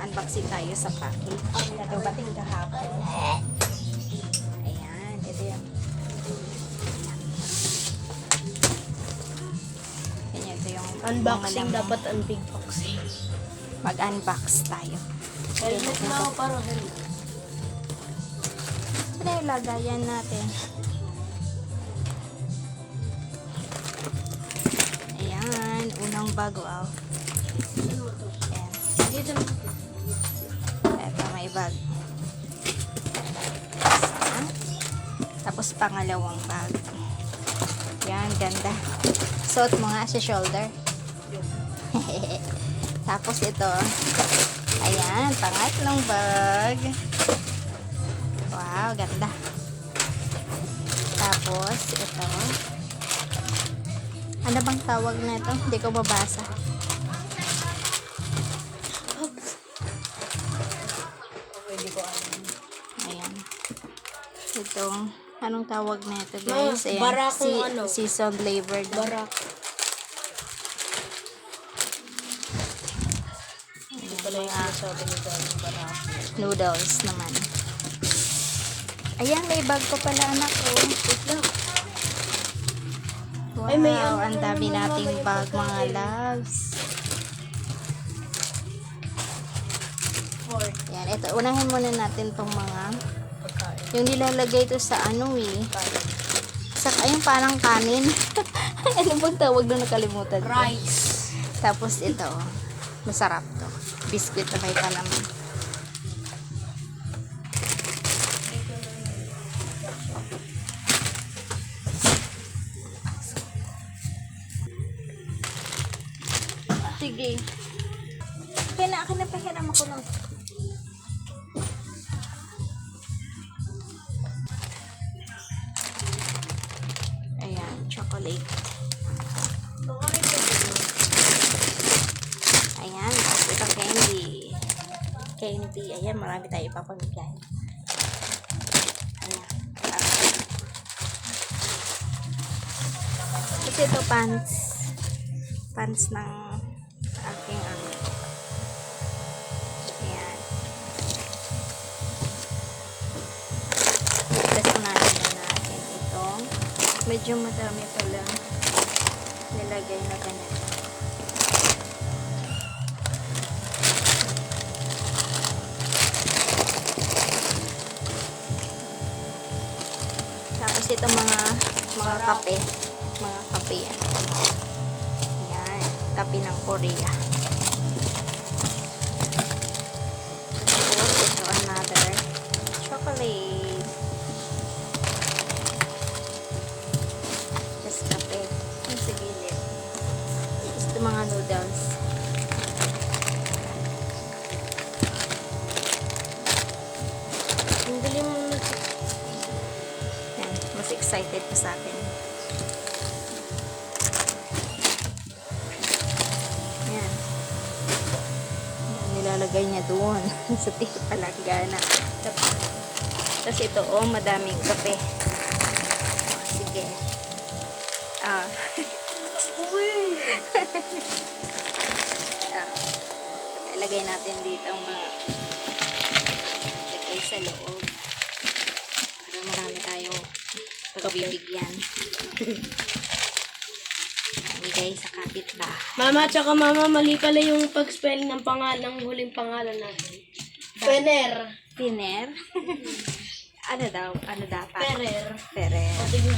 mag-unboxing tayo sa package. Na dumating kahapon. Ayan, ito yan. Ayan, ito yung Unboxing mga dapat ang big box. mag-unbox tayo. Helmet na ako para helmet. Ito na yung lagayan natin. Ayan, unang bag, wow. Ayan. Dito na. Ito, may bag. Isa. Tapos pangalawang bag. Yan, ganda. Suot mo nga sa shoulder. Tapos ito. Ayan, pangatlong bag. Wow, ganda. Tapos ito. Ano bang tawag na ito? Hindi ko mabasa. Pwede ko alam. Ayan. Itong, anong tawag na ito, guys? Ayan, barakong ano? seasoned flavor. Barak. Hindi pala yung sinasabi ni Daddy, barak. Noodles naman. Ayan, may bag ko pala, anak ko. Wait lang. Wow, Ay, may ano ang dami naman, nating may bag, mga pagkain. loves. Pork. Yan, ito, unahin muna natin tong mga, Pagkain. yung nilalagay ito sa ano sa, ayun, parang kanin. Ano bang tawag doon, nakalimutan ko. Rice. Tapos ito, masarap to. Biscuit na may palaman. Sige. Akin na pahiram ako lang. Ayan, chocolate. Ayan, tapos ito candy. Candy, ayan, marami tayo ipapamigay. Ayan. Tapos ito pants. Pants ng aking ano. Ayan. Tapos unahin na natin itong medyo madami pala nilagay na ganyan. Tapos ito mga kape. Mga kape yan. Yan. Kape ng Korea. Tapos ito another chocolate. Tapos kape. Yung sa gilid. Tapos ito mga noodles. Ang galing mo na. Yan. Mas excited pa sa akin. Yan. Yan, nilalagay niya doon. Sa palanggana. Tapos ito, oh, madaming kape. Sige. Ah. Uy! Ilagay natin dito ang mga lagay sa loob. Para marami tayong pagbibigyan. Bigay sa kapitbahay. Mama, tsaka mama, mali pala yung pag-spell ng pangalan, ng huling pangalan natin. Fener. Tiner. Ano daw? Ano dapat? Ferrer. Ferrer. Pati yung